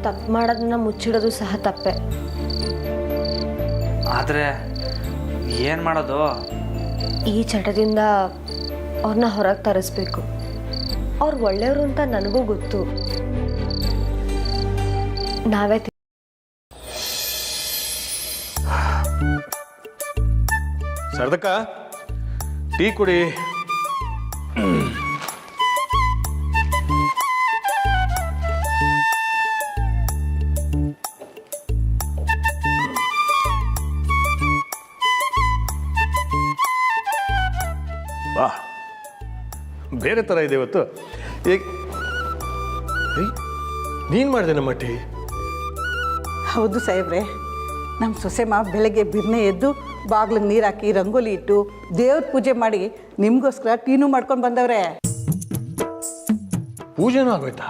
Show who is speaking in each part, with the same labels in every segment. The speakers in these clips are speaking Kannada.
Speaker 1: ತಪ್ಪು ಮಾಡೋದನ್ನ ಮುಚ್ಚಿಡೋದು ಸಹ ತಪ್ಪೆ.
Speaker 2: ಆದರೆ ಏನು ಮಾಡೋದು?
Speaker 1: ಈ ಚಟದಿಂದ ಅವ್ರನ್ನ ಹೊರಗೆ ತರಿಸ್ಬೇಕು. ಅವ್ರು ಒಳ್ಳೆಯವರು ಅಂತ ನನಗೂ ಗೊತ್ತು. ನಾವೇ
Speaker 3: ಶಾರದಕ್ಕ, ಟೀ ಕುಡಿ. ವಾ, ಬೇರೆ ಥರ ಇದೆ ಇವತ್ತು. ನೀನು ಮಾಡಿದೆ ನಮ್ಮ ಟೀ?
Speaker 4: ಹೌದು ಸಾಹೇಬ್ರೆ, ನಮ್ಮ ಸೊಸೆಮ್ಮ ಬೆಳಗ್ಗೆ ಬಿರ್ನೆ ಎದ್ದು ಬಾಗ್ಲಿಗೆ ನೀರು ಹಾಕಿ ರಂಗೋಲಿ ಇಟ್ಟು ದೇವ್ರ ಪೂಜೆ ಮಾಡಿ ನಿಮಗೋಸ್ಕರ ಟೀನು ಮಾಡ್ಕೊಂಡು ಬಂದವ್ರೆ.
Speaker 3: ಪೂಜೆನೂ ಆಗೋಯ್ತಾ?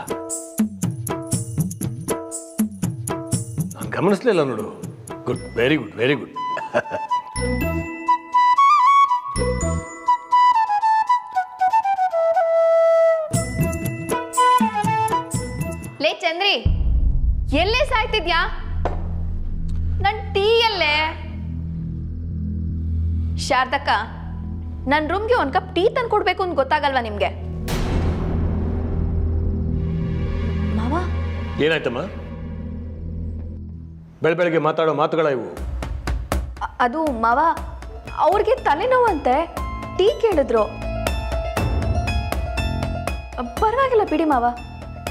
Speaker 3: ನಾನು ಗಮನಿಸ್ಲಿಲ್ಲ ನೋಡು. Good, very good, very good.
Speaker 5: ಲೇ ಚಂದ್ರಿ, ಎಲ್ಲೇ ಸಾಯ್ತಿದ್ಯಾ? ನನ್ನ ಟೀ ಎಲ್ಲೇ? ಶಾರದಕ್ಕ, ನನ್ನ ರೂಮ್ಗೆ ಒಂದು ಕಪ್ ಟೀ ತಂದು ಕೊಡ್ಬೇಕು ಅಂತ ಗೊತ್ತಾಗಲ್ವಾ ನಿಮ್ಗೆ? ಮಾವ,
Speaker 3: ಏನಾಯ್ತಮ್ಮ? ಬೆಳಗ್ಗೆ ಮಾತಾಡೋ ಮಾತುಗಳ ಇವು?
Speaker 5: ಅದು ಮಾವ, ಅವ್ರಿಗೆ ತಲೆನೋವಂತೆ ಟೀ ಕೇಳಿದ್ರು. ಪರವಾಗಿಲ್ಲ ಬಿಡಿ ಮಾವ,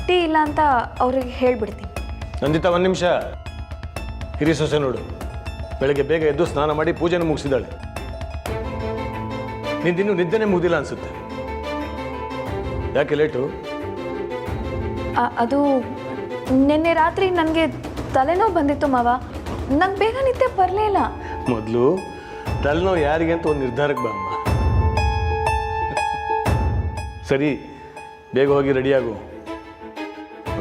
Speaker 5: ಟೀ ಇಲ್ಲ ಅಂತ ಅವ್ರಿಗೆ ಹೇಳ್ಬಿಡ್ತೀನಿ.
Speaker 3: ನಂದಿತಾ, ಒಂದು ನಿಮಿಷ. ಹಿರಿ ಸೊಸೆ ನೋಡು, ಬೆಳಗ್ಗೆ ಬೇಗ ಎದ್ದು ಸ್ನಾನ ಮಾಡಿ ಪೂಜೆನ ಮುಗಿಸಿದಾಳೆ. ನಿಂದಿನ್ನೂ ನಿದ್ದೆನೇ ಮುಗಿದಿಲ್ಲ ಅನ್ಸುತ್ತೆ. ಯಾಕೆ ಲೇಟು?
Speaker 5: ಅದು ನಿನ್ನೆ ರಾತ್ರಿ ನನಗೆ ತಲೆನೋವು ಬಂದಿತ್ತು ಮಾವ. ನಂಗೆ ಬೇಗ ನಿದ್ದೆ ಬರಲೇ ಇಲ್ಲ.
Speaker 3: ಮೊದಲು ತಲೆನೋವು ಯಾರಿಗೆ ಅಂತ ಒಂದು ನಿರ್ಧಾರಕ್ಕೆ ಬಾ ಅಮ್ಮ. ಸರಿ, ಬೇಗ ಹೋಗಿ ರೆಡಿಯಾಗು.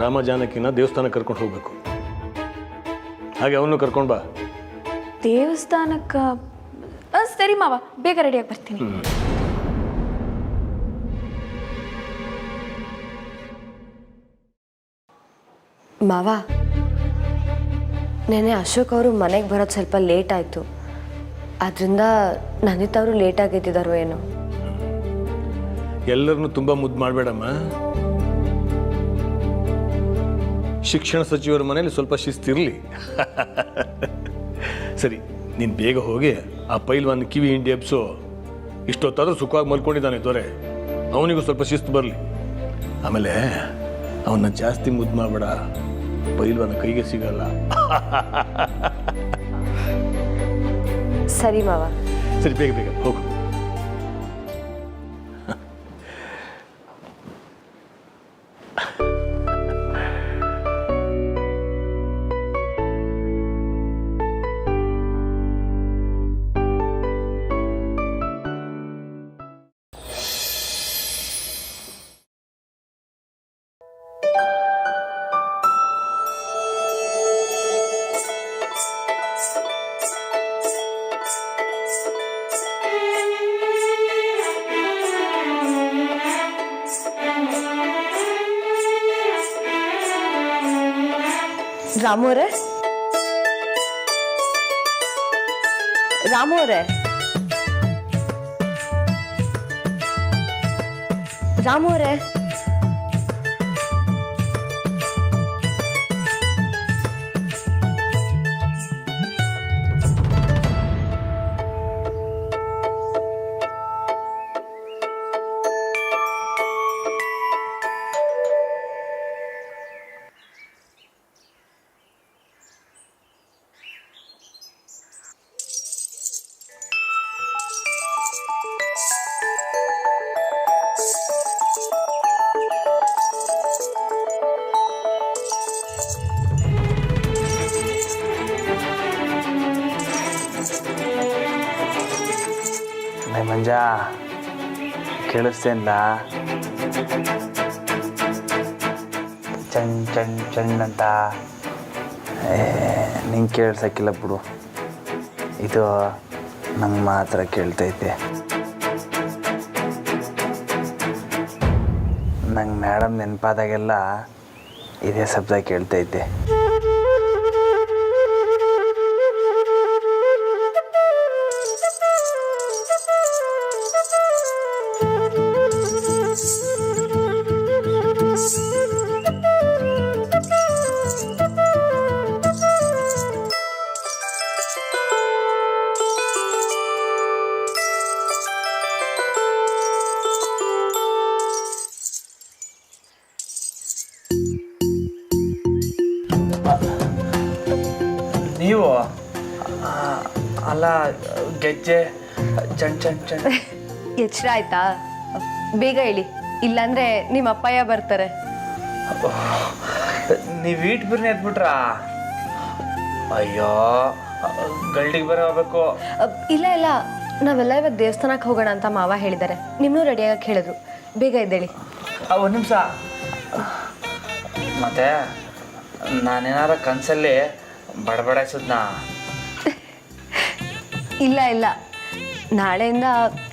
Speaker 3: ರಾಮ ಜಾನಕಿನ ದೇವಸ್ಥಾನಕ್ಕೆ ಕರ್ಕೊಂಡು ಹೋಗ್ಬೇಕು. ಹಾಗೆ ಅವನು ಕರ್ಕೊಂಡು ಬಾ.
Speaker 5: ದೇವಸ್ಥಾನಕ್ಕೆ? ಸರಿ ಮಾವ, ಬೇಗ ರೆಡಿಯಾಗಿ ಬರ್ತೀನಿ.
Speaker 1: ಮಾವ, ನೆನ್ನೆ ಅಶೋಕ್ ಅವರು ಮನೆಗೆ ಬರೋದು ಸ್ವಲ್ಪ ಲೇಟ್ ಆಯಿತು. ಅದರಿಂದ ನಂದಿತಾ ಅವರು ಲೇಟಾಗಿ ಎದ್ದಿದ್ದಾರೋ ಏನೋ.
Speaker 3: ಎಲ್ಲರನ್ನೂ ತುಂಬ ಮುದ್ದು ಮಾಡಬೇಡಮ್ಮ. ಶಿಕ್ಷಣ ಸಚಿವರ ಮನೇಲಿ ಸ್ವಲ್ಪ ಶಿಸ್ತಿರಲಿ. ಸರಿ, ನೀನು ಬೇಗ ಹೋಗಿ ಆ ಪೈಲ್ವಾನ್ ಕಿವಿ ಹಿಂಡಿ ಎಬ್ಸು. ಇಷ್ಟೊತ್ತಾದ್ರೂ ಸುಖವಾಗಿ ಮಲ್ಕೊಂಡಿದ್ದಾನೆ ದೊರೆ. ಅವನಿಗೂ ಸ್ವಲ್ಪ ಶಿಸ್ತು ಬರಲಿ. ಆಮೇಲೆ ಅವನ್ನ ಜಾಸ್ತಿ ಮುದ್ದು ಮಾಡಬೇಡ, ಪೈಲ್ವಾನ ಕೈಗೆ ಸಿಗಲ್ಲ.
Speaker 1: ಸರಿ ಮಾವ.
Speaker 3: ಸರಿ, ಬೇಗ ಬೇಗ ಹೋಗು.
Speaker 1: ರಾಮು ಅವರೇ, ರಾಮು ಅವರೇ, ರಾಮು ಅವರೇ.
Speaker 2: ಮಂಜ, ಕೇಳಿಸ್ತೇನಿಲ್ಲ? ಚಣ್ ಚಣ್ ಚಣ್ ಅಂತ ನಿಂಗೆ ಕೇಳ್ಸಕ್ಕಿಲ್ಲ ಬಿಡು. ಇದು ನಂಗೆ ಮಾತ್ರ ಕೇಳ್ತೈತೆ. ನಂಗೆ ಮೇಡಮ್ ನೆನಪಾದಾಗೆಲ್ಲ ಇದೇ ಶಬ್ದ ಕೇಳ್ತೈತೆ. ನೀವು ಅಲ್ಲ ಗೆಜ್ಜೆ ಚಂಡ್
Speaker 1: ಎಚ್ಚರ ಆಯ್ತಾ? ಬೇಗ ಹೇಳಿ, ಇಲ್ಲಾಂದ್ರೆ ನಿಮ್ಮ ಅಪ್ಪಯ್ಯ ಬರ್ತಾರೆ.
Speaker 2: ನೀವು ಈಟ್ ಬಿರ್ನೆ ಎದ್ಬಿಟ್ರಾ? ಅಯ್ಯೋ, ಗಲ್ಡಿಗೆ ಬರೋ ಹೋಗ್ಬೇಕು.
Speaker 1: ಇಲ್ಲ ಇಲ್ಲ, ನಾವೆಲ್ಲ ಇವಾಗ ದೇವಸ್ಥಾನಕ್ಕೆ ಹೋಗೋಣ ಅಂತ ಮಾವ ಹೇಳಿದ್ದಾರೆ. ನಿಮ್ಮನ್ನೂ ರೆಡಿಯಾಗಕ್ಕೆ ಹೇಳಿದ್ರು. ಬೇಗ ಎದ್ದೇಳಿ.
Speaker 2: ಒಂದು ನಿಮಿಷ. ಮತ್ತೆ ನಾನೇನಾರ ಕನಸಲ್ಲಿ ಬಡಬಡಿಸಿದ್ನಾ?
Speaker 1: ಇಲ್ಲ ಇಲ್ಲ, ನಾಳೆಯಿಂದ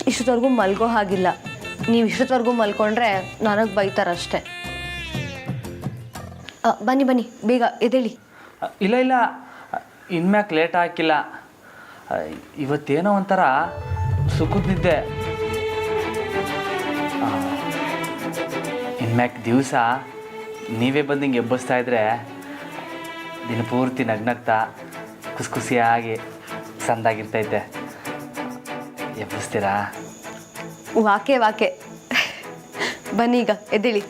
Speaker 1: ಇಷ್ಟೊತ್ತವರೆಗೂ ಮಲ್ಗೋ ಹಾಗಿಲ್ಲ. ನೀವು ಇಷ್ಟೊತ್ತವರೆಗೂ ಮಲ್ಕೊಂಡ್ರೆ ನನಗೆ ಬೈತಾರಷ್ಟೆ. ಬನ್ನಿ ಬನ್ನಿ, ಬೇಗ ಎದ್ದೇಳಿ.
Speaker 2: ಇಲ್ಲ ಇಲ್ಲ, ಇನ್ಮ್ಯಾಕೆ ಲೇಟ್ ಹಾಕಿಲ್ಲ. ಇವತ್ತೇನೋ ಒಂಥರ ಸುಖದ ನಿದ್ದೆ. ಇನ್ಮ್ಯಾಕೆ ದಿವಸ ನೀವೇ ಬಂದು ಹಿಂಗೆ ಎಬ್ಬಿಸ್ತಾ ಇದ್ರೆ ದಿನ ಪೂರ್ತಿ ನಗ್ನಗ್ತಾ ಖುಷಿಯಾಗಿ ಸಂದಾಗಿರ್ತೈತೆ. ಎಬ್ಬಿಸ್ತೀರಾ?
Speaker 1: ವಾಕೆ ವಾಕೆ. ಬನ್ನಿ ಈಗ ಎದ್ದೇಳಿ.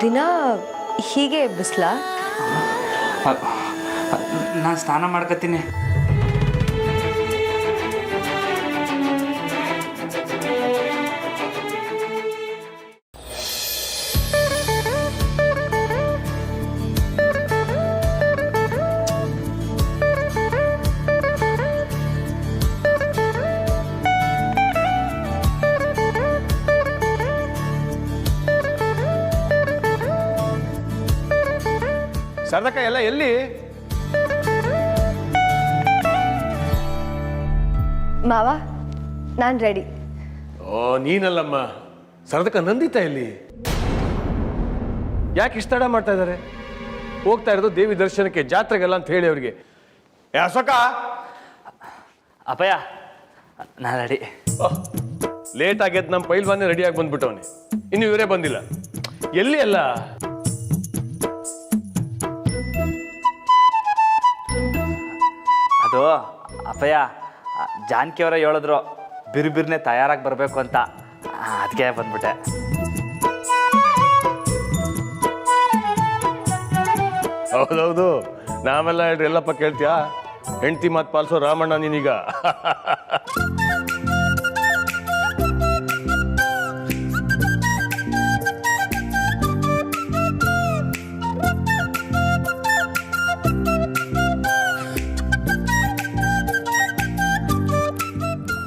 Speaker 1: ದಿನ ಹೀಗೆ ಎಬ್ಬಿಸ್ಲಾ?
Speaker 2: ನಾನು ಸ್ನಾನ ಮಾಡ್ಕೊತೀನಿ.
Speaker 3: ಶಾರದಕ್ಕ ಎಲ್ಲ ಎಲ್ಲಿ?
Speaker 1: ಮಾವ, ನಾನು ರೆಡಿ.
Speaker 3: ಓ, ನೀನಲ್ಲಮ್ಮ. ಶಾರದಕ್ಕ, ನಂದಿತಾ ಎಲ್ಲಿ? ಯಾಕೆ ಇಷ್ಟ ತಡ ಮಾಡ್ತಾ ಇದ್ದಾರೆ? ಹೋಗ್ತಾ ಇರೋದು ದೇವಿ ದರ್ಶನಕ್ಕೆ, ಜಾತ್ರೆಗೆಲ್ಲ ಅಂತ ಹೇಳಿ ಅವ್ರಿಗೆ. ಅಶೋಕ,
Speaker 2: ಅಪ್ಪಯ್ಯ ನಾನು ರೆಡಿ.
Speaker 3: ಲೇಟ್ ಆಗ್ಯದ. ನಮ್ಮ ಪೈಲ್ವಾನೆ ರೆಡಿಯಾಗಿ ಬಂದ್ಬಿಟ್ಟವನೆ, ಇನ್ನು ಇವರೇ ಬಂದಿಲ್ಲ. ಎಲ್ಲಿ ಅಲ್ಲ?
Speaker 2: ಅದು ಅಪ್ಪಯ್ಯ, ಜಾನಕಿಯವರ ಹೇಳಿದ್ರು ಬಿರ್ಬಿರ್ನೆ ತಯಾರಾಗಿ ಬರಬೇಕು ಅಂತ, ಅದಕ್ಕೆ ಬಂದ್ಬಿಟ್ಟೆ.
Speaker 3: ಹೌದೌದು, ನಾವೆಲ್ಲ ಹೇಳ್ರಿ ಎಲ್ಲಪ್ಪ ಕೇಳ್ತೀಯಾ? ಹೆಂಡತಿ ಮಾತು ಪಾಲಿಸೋ ರಾಮಣ್ಣ ನೀನೀಗ.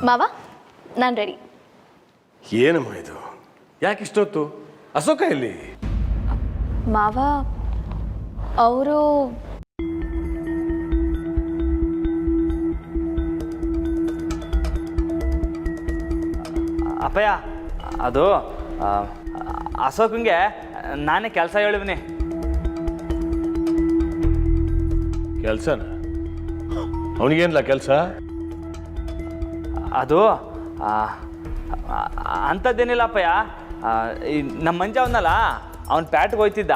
Speaker 5: ಮಾವ, ನಾನು ರೆಡಿ.
Speaker 3: ಏನಮ್ಮ ಇದು? ಯಾಕೆ ಇಷ್ಟೊತ್ತು? ಅಶೋಕ ಎಲ್ಲಿ?
Speaker 5: ಮಾವ ಅವರು
Speaker 2: ಅಪ್ಪಯ್ಯ, ಅದು ಅಶೋಕಂಗೆ ನಾನೇ ಕೆಲಸ ಹೇಳಿವ್ನಿ.
Speaker 3: ಕೆಲಸನ? ಅವನಿಗೇನಿಲ್ಲ ಕೆಲಸ?
Speaker 2: ಅದು ಅಂಥದ್ದೇನಿಲ್ಲ ಅಪ್ಪಯ್ಯ. ನಮ್ಮ ಮಂಜ ಅವನಲ್ಲ, ಅವ್ನು ಪ್ಯಾಟ್ಗೆ ಹೋಯ್ತಿದ್ದ.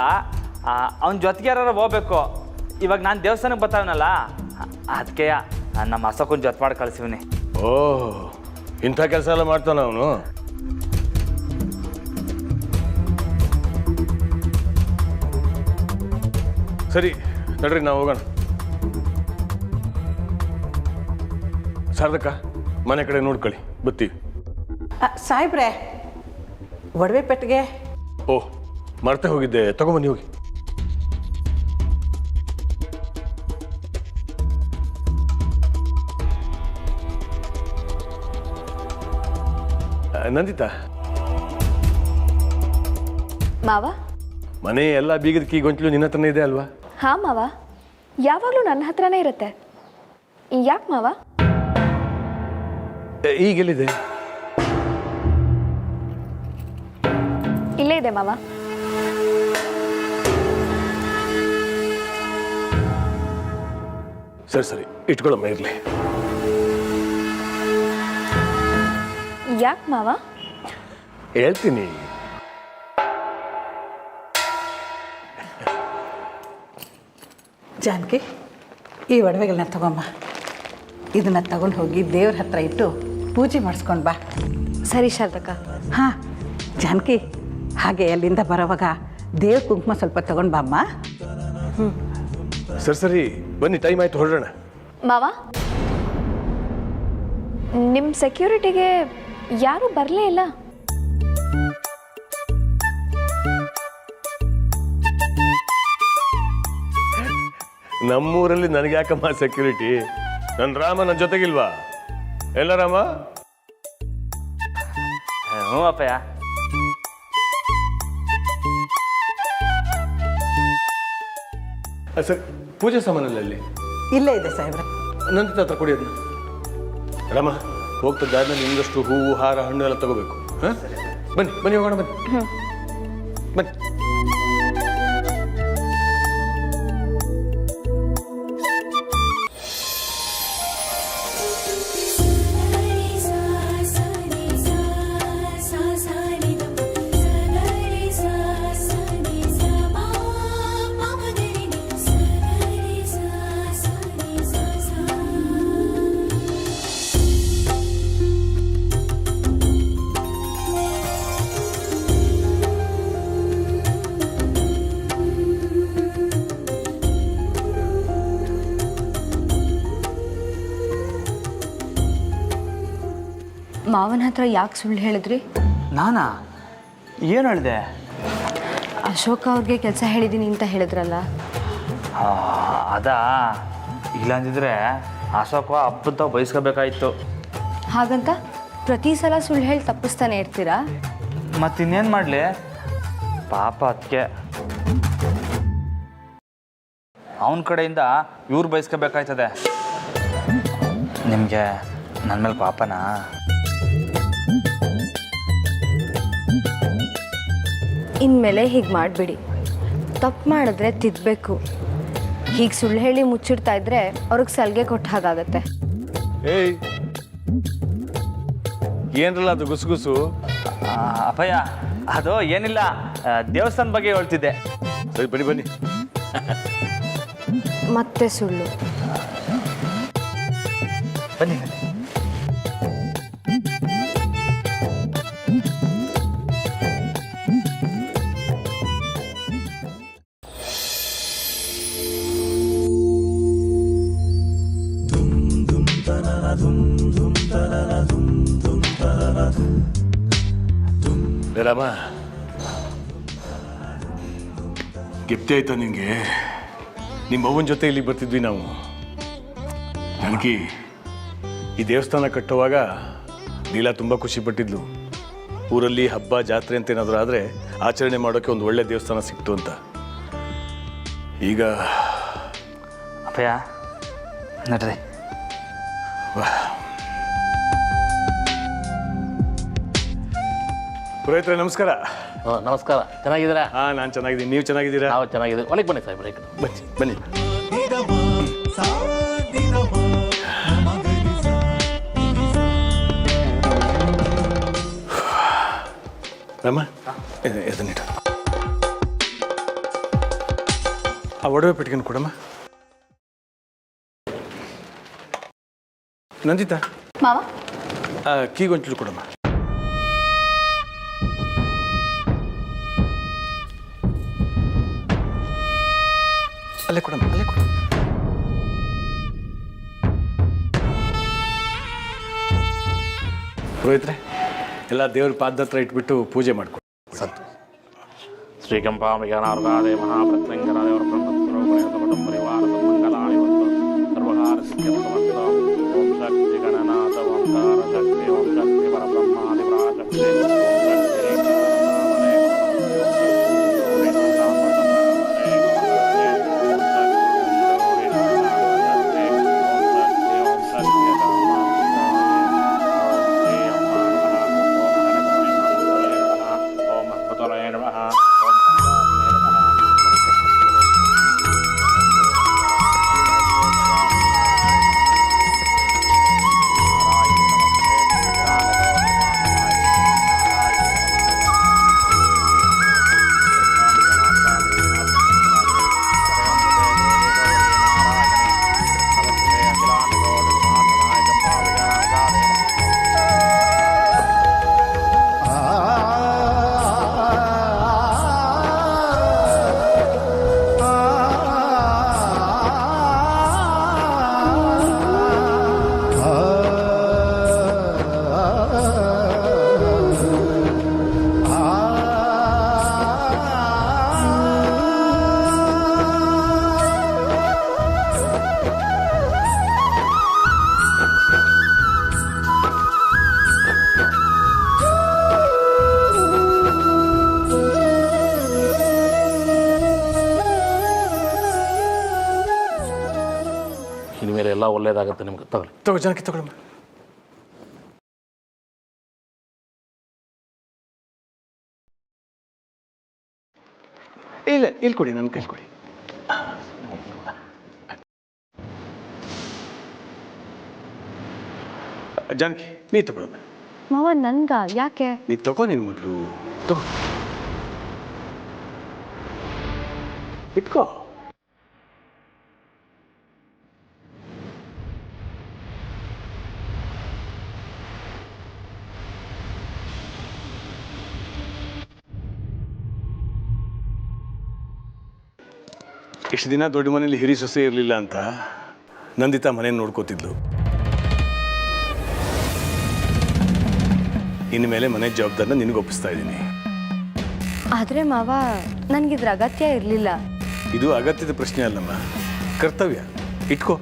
Speaker 2: ಅವನ ಜೊತೆಗೆ ಯಾರು ಹೋಗ್ಬೇಕು. ಇವಾಗ ನಾನು ದೇವಸ್ಥಾನಕ್ಕೆ ಬರ್ತಾವನಲ್ಲ, ಅದಕ್ಕೆ ನಮ್ಮ ಅಶೋಕನ ಜೊತೆ ಮಾಡಿ ಕಳಿಸಿವ್ನಿ.
Speaker 3: ಓಹ್, ಇಂಥ ಕೆಲಸ ಎಲ್ಲ ಮಾಡ್ತಾನ ಅವನು? ಸರಿ ನಡ್ರಿ, ನಾವು ಹೋಗೋಣ. ಶಾರದಕ್ಕ ಮನೆ ಕಡೆ ನೋಡ್ಕೊಳ್ಳಿ ಬರ್ತೀವಿ.
Speaker 4: ಸಾಹೇಬ್ರೆ ಒಡವೆ ಪೆಟ್ಟಿಗೆ.
Speaker 3: ಓಹ್ ಮರ್ತೆ ಹೋಗಿದ್ದೆ, ತಗೊಂಬನ್ನಿ ಹೋಗಿ. ನಂದಿತಾ,
Speaker 5: ಮಾವ.
Speaker 3: ಮನೆ ಎಲ್ಲ ಬೀಗದ ಕೀ ಗೊಂಚಲು ನಿನ್ನ ಹತ್ರನೇ ಇದೆ ಅಲ್ವಾ?
Speaker 5: ಹಾಂ ಮಾವ, ಯಾವಾಗಲೂ ನನ್ನ ಹತ್ರನೇ ಇರುತ್ತೆ. ಯಾಕೆ ಮಾವ?
Speaker 3: ಈಗೆಲ್ಲಿದೆ?
Speaker 5: ಇಲ್ಲೇ ಇದೆ ಮಾವ.
Speaker 3: ಸರಿ ಸರಿ, ಇಟ್ಕೊಳ್ಳಮ್ಮ ಇರಲಿ.
Speaker 5: ಯಾಕೆ ಮಾವ?
Speaker 3: ಹೇಳ್ತೀನಿ.
Speaker 4: ಜಾನಕಿ, ಈ ಒಡವೆಗಳನ್ನ ತಗೊಮ್ಮ. ಇದನ್ನು ತಗೊಂಡು ಹೋಗಿ ದೇವ್ರ ಹತ್ರ ಇಟ್ಟು ಪೂಜೆ ಮಾಡಿಸ್ಕೊಂಡು ಬಾ.
Speaker 1: ಸರಿ ಶಾರದಕ್ಕ.
Speaker 4: ಹಾಂ ಜಾನಕಿ, ಹಾಗೆ ಅಲ್ಲಿಂದ ಬರೋವಾಗ ದೇವ್ರ ಕುಂಕುಮ ಸ್ವಲ್ಪ ತಗೊಂಡು ಬಾಮ್ಮ.
Speaker 3: ಸರಿ ಸರಿ, ಬನ್ನಿ, ಟೈಮ್ ಆಯ್ತು, ಹೊರಡೋಣ.
Speaker 5: ಮಾವ, ನಿಮ್ಮ ಸೆಕ್ಯೂರಿಟಿಗೆ ಯಾರೂ ಬರಲೇ ಇಲ್ಲ.
Speaker 3: ನಮ್ಮೂರಲ್ಲಿ ನನಗೆ ಯಾಕಮ್ಮ ಸೆಕ್ಯೂರಿಟಿ? ನನ್ನ ರಾಮ ನನ್ನ ಜೊತೆಗಿಲ್ವಾ? ಎಲ್ಲ ರಾಮ?
Speaker 2: ಹ್ಞೂ ಅಪ್ಪಯ್ಯ.
Speaker 3: ಸರಿ, ಪೂಜೆ ಸಾಮಾನಲ್ಲಿ ಅಲ್ಲಿ
Speaker 4: ಇಲ್ಲೇ ಇದೆ ಸಾಹೇಬ್ರೆ.
Speaker 3: ನಂದಿತ ಹತ್ರ ಕೊಡಿ ಅದನ್ನ. ರಾಮ, ಹೋಗ್ತಾ ದಾರಿನಲ್ಲಿ ಇನ್ನಷ್ಟು ಹೂವು, ಹಾರ, ಹಣ್ಣು ಎಲ್ಲ ತಗೋಬೇಕು. ಹಾಂ, ಬನ್ನಿ ಬನ್ನಿ, ಹೋಗೋಣ ಬನ್ನಿ. ಬನ್ನಿ.
Speaker 1: ಮಾವನ ಹತ್ರ ಯಾಕೆ ಸುಳ್ಳು ಹೇಳಿದ್ರಿ?
Speaker 2: ನಾನಾ ಏನು ಹೇಳಿದೆ?
Speaker 1: ಅಶೋಕ ಅವ್ರಿಗೆ ಕೆಲಸ ಹೇಳಿದ್ದೀನಿ ಅಂತ ಹೇಳಿದ್ರಲ್ಲ.
Speaker 2: ಅದಾ, ಇಲ್ಲಾಂದಿದ್ರೆ ಅಶೋಕ ಅಪ್ಪಂತ ಬಯಸ್ಕೋಬೇಕಾಯ್ತು.
Speaker 1: ಹಾಗಂತ ಪ್ರತಿ ಸಲ ಸುಳ್ಳು ಹೇಳಿ ತಪ್ಪಿಸ್ತಾನೆ ಇರ್ತೀರಾ?
Speaker 2: ಮತ್ತಿನ್ನೇನು ಮಾಡಲಿ ಪಾಪ. ಅದಕ್ಕೆ ಅವನ ಕಡೆಯಿಂದ ಇವ್ರು ಬಯಸ್ಕೋಬೇಕಾಯ್ತದೆ. ನಿಮಗೆ ನನ್ನ ಮೇಲೆ ಪಾಪನಾ?
Speaker 1: ಇನ್ಮೇಲೆ ಹೀಗೆ ಮಾಡಿಬಿಡಿ. ತಪ್ಪು ಮಾಡಿದ್ರೆ ತಿದ್ದಬೇಕು. ಹೀಗೆ ಸುಳ್ಳು ಹೇಳಿ ಮುಚ್ಚಿಡ್ತಾ ಇದ್ರೆ ಅವ್ರಿಗೆ ಸಲಿಗೆ ಕೊಟ್ಟ ಹಾಗಾಗತ್ತೆ.
Speaker 3: ಏಯ್, ಏನ್ರಲ್ಲ ಅದು ಗುಸುಗುಸು?
Speaker 2: ಅಪ್ಪಯ್ಯ, ಅದು ಏನಿಲ್ಲ, ದೇವಸ್ಥಾನ ಬಗ್ಗೆ ಹೇಳ್ತಿದ್ದೆ.
Speaker 3: ಸರಿ, ಬನ್ನಿ ಬನ್ನಿ.
Speaker 1: ಮತ್ತೆ ಸುಳ್ಳು.
Speaker 2: ಬನ್ನಿ.
Speaker 3: ರಾಮ, ಗೆಪ್ತಿ ಆಯ್ತಾ ನಿನಗೆ? ನಿಮ್ಮ ಅವ್ವನ ಜೊತೆ ಇಲ್ಲಿ ಬರ್ತಿದ್ವಿ ನಾವು. ನನಗೆ ಈ ದೇವಸ್ಥಾನ ಕಟ್ಟುವಾಗ ನೀಲಾ ತುಂಬ ಖುಷಿ ಪಟ್ಟಿದ್ಲು. ಊರಲ್ಲಿ ಹಬ್ಬ, ಜಾತ್ರೆ ಅಂತ ಏನಾದರೂ ಆದರೆ ಆಚರಣೆ ಮಾಡೋಕ್ಕೆ ಒಂದು ಒಳ್ಳೆ ದೇವಸ್ಥಾನ ಸಿಕ್ತು ಅಂತ. ಈಗ
Speaker 2: ಅಪ್ಪಯ್ಯ ನಡ್ರಿ.
Speaker 3: ಪುರೋಹಿತರೆ ನಮಸ್ಕಾರ.
Speaker 6: ನಮಸ್ಕಾರ, ಚೆನ್ನಾಗಿದ್ದೀರಾ?
Speaker 3: ಹಾಂ, ನಾನು ಚೆನ್ನಾಗಿದ್ದೀನಿ. ನೀವು ಚೆನ್ನಾಗಿದ್ದೀರಾ?
Speaker 6: ನಾವು ಚೆನ್ನಾಗಿದ್ದೀವಿ. ಒಳಗೆ ಬನ್ನಿ ಸಾಹೇಬ್ರೆ.
Speaker 3: ಬನ್ನಿ ಬನ್ನಿ. ರಾಮ, ಇದನ್ನಿಟ್ಟು ಆ ಒಡವೆ ಪೆಟ್ಟಿಗೆನ ಕೊಡಮ್ಮ. ನಂದಿತಾ,
Speaker 5: ಮಾವ,
Speaker 3: ಕೀಗೊಂಚಲು ಕೊಡಮ್ಮ. ಅಲ್ಲೇ ಕೊಡಮ್ಮ, ಅಲ್ಲೇ ಕೊಡ. ಪುರೋಹಿತ್ರೆ ಎಲ್ಲ ದೇವ್ರ ಪಾದ ಹತ್ರ ಇಟ್ಬಿಟ್ಟು ಪೂಜೆ ಮಾಡ್ಕೊಡಿ.
Speaker 6: ಸಂತು ಶ್ರೀಕಂಪಾಂಬಿಕಾನಾರ್ಗಾದೆ ಮಹಾಪ್ರತ್ಯಂಗರಾದೇವರ ಬ್ರಹ್ಮಸ್ವರೂಪಣೆ ಪರಿವಾರ ಮಂಗಲಾಯ ಸರ್ವಕಾರ ಸಿದ್ಧ ಸಮಸ್ತ ಓಂ ಶಕ್ತಿ ಗಣನಾಥ ಓಂಕಾರ ಶಕ್ತಿ ಓಂ ಶಕ್ತಿ ಪರಬ್ರಹ್ಮಾದಿಪರಾಶಕ್ತಿ ಓಂ ಶಕ್ತಿ ಇನ್ಮೇಲೆ ಎಲ್ಲ ಒಳ್ಳೇದಾಗುತ್ತೆ ನಿಮ್ಗೆ. ತಗೊಳ್ಳಿ
Speaker 3: ತಗೋ ಜನಕ್ಕೆ ತಗೊಳಮ್ಮ. ಇಲ್ಲ ಇಲ್ಲಿ ಕೊಡಿ, ನನ್ನ ಕೈ ಕೊಡಿ. ಜಾನಕಿ ನೀ ತಗೊಳಮ್ಮ.
Speaker 1: ಮಾವ ನನ್ಗ ಯಾಕೆ?
Speaker 3: ನೀ ತಗೋ, ನೀನು ಮೊದಲು ತಗೋ, ಇಟ್ಕೋ. ಇಷ್ಟು ದಿನ ದೊಡ್ಡ ಮನೇಲಿ ಹಿರಿ ಸೊಸೆ ಇರಲಿಲ್ಲ ಅಂತ ನಂದಿತಾ ಮನೇನ ನೋಡ್ಕೋತಿದ್ಲು. ಇನ್ಮೇಲೆ ಮನೆ ಜವಾಬ್ದಾರಿನ ನಿನಗೆ ಒಪ್ಪಿಸ್ತಾ ಇದ್ದೀನಿ.
Speaker 1: ಆದರೆ ಮಾವ ನನಗಿದ್ರ ಅಗತ್ಯ ಇರಲಿಲ್ಲ.
Speaker 3: ಇದು ಅಗತ್ಯದ ಪ್ರಶ್ನೆ ಅಲ್ಲಮ್ಮ, ಕರ್ತವ್ಯ. ಇಟ್ಕೋ.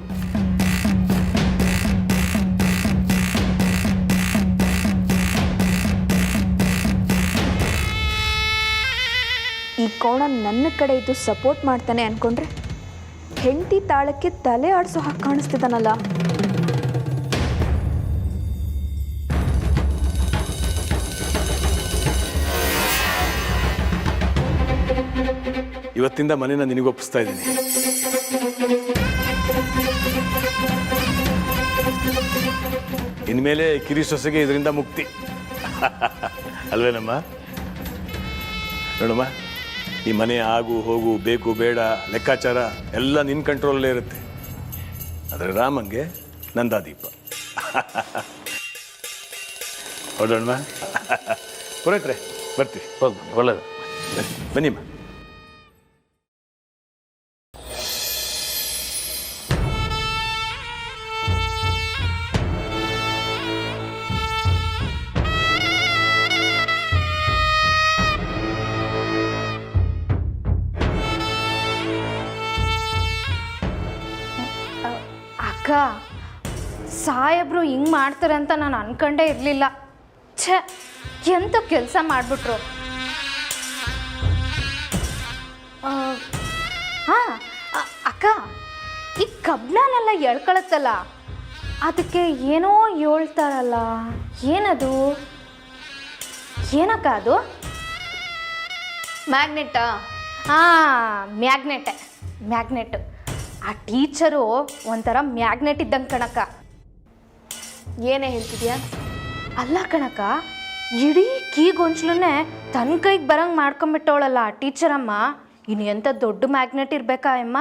Speaker 5: ಈ ಕೋಣ ನನ್ನ ಕಡೆ ಇದ್ದು ಸಪೋರ್ಟ್ ಮಾಡ್ತಾನೆ ಅನ್ಕೊಂಡ್ರೆ ಹೆಂಡತಿ ತಾಳಕ್ಕೆ ತಲೆ ಆಡಿಸೋ ಹಾಗೆ ಕಾಣಿಸ್ತಿದ್ದಾನಲ್ಲ.
Speaker 3: ಇವತ್ತಿಂದ ಮನೇನ ನಿನಗೆ ಒಪ್ಪಿಸ್ತಾ ಇದ್ದೀನಿ. ಇನ್ಮೇಲೆ ಕಿರಿ ಸೊಸೆಗೆ ಇದರಿಂದ ಮುಕ್ತಿ ಅಲ್ವೇನಮ್ಮ? ನೋಡಮ್ಮ, ಈ ಮನೆ ಆಗು ಹೋಗು, ಬೇಕು ಬೇಡ, ಲೆಕ್ಕಾಚಾರ ಎಲ್ಲ ನಿನ್ನ ಕಂಟ್ರೋಲಲ್ಲೇ ಇರುತ್ತೆ. ಆದರೆ ರಾಮಂಗೆ ನಂದಾದೀಪ. ಹೌದಣ್ಣ? ಪುರೋಹಿತ್ರೆ ಬರ್ತೀವಿ.
Speaker 6: ಹೌದು, ಒಳ್ಳೇದು.
Speaker 3: ಬನ್ನಿಮ್ಮ.
Speaker 1: ಅಕ್ಕ, ಸಾಹೇಬ್ರು ಹಿಂಗೆ ಮಾಡ್ತಾರೆ ಅಂತ ನಾನು ಅನ್ಕೊಂಡೇ ಇರಲಿಲ್ಲ. ಛೇ, ಎಂತ ಕೆಲಸ ಮಾಡಿಬಿಟ್ರು. ಹಾಂ ಅಕ್ಕ, ಈ ಕಬ್ಣನೆಲ್ಲ ಎಳ್ಕೊಳತ್ತಲ್ಲ, ಅದಕ್ಕೆ ಏನೋ ಹೇಳ್ತಾರಲ್ಲ, ಏನದು? ಏನಕ್ಕ ಅದು? ಮ್ಯಾಗ್ನೆಟ್ಟಾ? ಹಾಂ, ಮ್ಯಾಗ್ನೆಟ್. ಆ ಟೀಚರು ಒಂಥರ ಮ್ಯಾಗ್ನೆಟ್ ಇದ್ದಂಗೆ ಕಣಕ್ಕ. ಏನೇ ಹೇಳ್ತಿದ್ಯಾ? ಅಲ್ಲ ಕಣಕ್ಕ, ಇಡೀ ಕೀಗೊಂಚಲನ್ನೇ ತನ್ನ ಕೈಗೆ ಬರಂಗೆ ಮಾಡ್ಕೊಂಬಿಟ್ಟವಳಲ್ಲ ಆ ಟೀಚರಮ್ಮ. ಇನ್ನು ಎಂಥ ದೊಡ್ಡ ಮ್ಯಾಗ್ನೆಟ್ ಇರಬೇಕಾ ಅಮ್ಮ?